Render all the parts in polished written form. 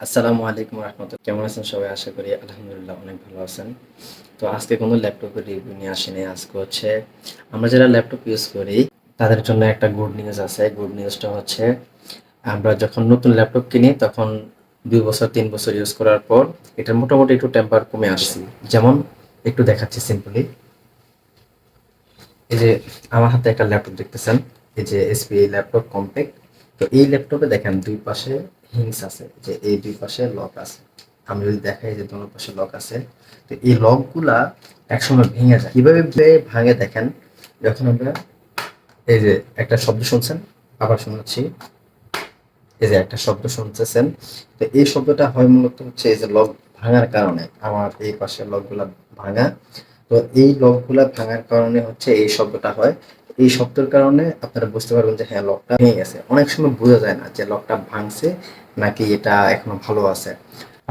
আসসালামু আলাইকুম রহমতুল্লাহ। কেমন আছেন সবাই? আশা করি আলহামদুলিল্লাহ অনেক ভালো আছেন। তো আজকে কোনো ল্যাপটপের রিভিউ নিয়ে আসিনি। আজকে হচ্ছে আমরা যারা ল্যাপটপ ইউজ করি তাদের জন্য একটা গুড নিউজ আছে। গুড নিউজটা হচ্ছে আমরা যখন নতুন ল্যাপটপ কিনি তখন ২ বছর ৩ বছর ইউজ করার পর এটার মোটামুটি একটু টেম্পার কমে আসে। যেমন একটু দেখাচ্ছি সিম্পলি। এই যে আমার হাতে একটা ল্যাপটপ দেখতেছেন, এই যে এসপি ল্যাপটপ কম্প্যাক্ট। তো এই ল্যাপটপে দেখেন দুই পাশে হিংস আছে, যে এই দুই পাশে লক আছে। আমি যদি দেখাই যে দোনো পাশে লক আছে, তো এই লকগুলা একসময় ভেঙে যায়। কিভাবে ভাঙে দেখেন, যখন আমরা এই যে একটা শব্দ শুনছেন, আবার শোনাচ্ছি, এই যে একটা শব্দ শুনতেছেন, তো এই শব্দটা হয় মূলত হচ্ছে এই যে লক ভাঙার কারণে। আমার এই পাশে লকগুলা ভাঙা, তো এই লকগুলা ভাঙার কারণে হচ্ছে এই শব্দটা হয়। এই শব্দের কারণে আপনারা বুঝতে পারবেন যে হ্যাঁ লকটা ভেঙে গেছে। অনেক সময় বোঝা যায় না যে লকটা ভাঙছে নাকি এটা এখনো ভালো আছে।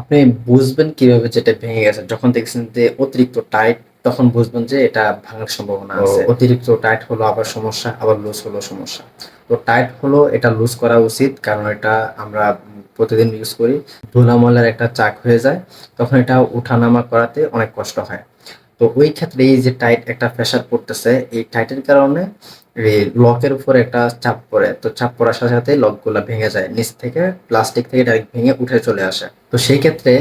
আপনি বুঝবেন কিভাবে যেটা ভেঙে গেছে, যখন দেখছেন যে অতিরিক্ত টাইট, তখন বুঝবেন যে এটা ভাঙার সম্ভাবনা আছে। অতিরিক্ত টাইট হলো আবার সমস্যা, আবার লুজ হলো সমস্যা। তো টাইট হলো এটা লুজ করা উচিত, কারণ এটা আমরা প্রতিদিন ইউজ করি। ধুলাময়লার একটা চাক হয়ে যায়, তখন এটা উঠানামা করাতে অনেক কষ্ট হয়। তো ওই ক্ষেত্রে এই যে টাইট একটা প্রেসার পড়তেছে, এই টাইটের কারণে এই লকের উপরে একটা চাপ পড়ে। তো চাপ পড়ার সাথে সাথে লকগুলা ভেঙে যায়, নিচ থেকে প্লাস্টিক থেকে ডাইরেক্ট ভেঙে উঠে চলে আসে। তো সেই ক্ষেত্রে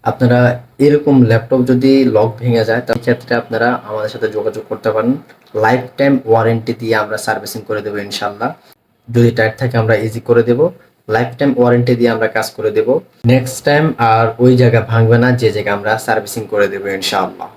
আপনারা এরকম ল্যাপটপ যদি লক ভেঙে যায়, তার ক্ষেত্রে আপনারা আমাদের সাথে যোগাযোগ করতে পারেন। লাইফ টাইম ওয়ারেন্টি দিয়ে আমরা সার্ভিসিং করে দেবো ইনশাল্লাহ। যদি টাইট থাকে আমরা ইজি করে দেব। লাইফ টাইম ওয়ারেন্টি দিয়ে আমরা কাজ করে দেব। নেক্সট টাইম আর ওই জায়গা ভাঙবে না যে জায়গা আমরা সার্ভিসিং করে দেবো ইনশাআল্লাহ।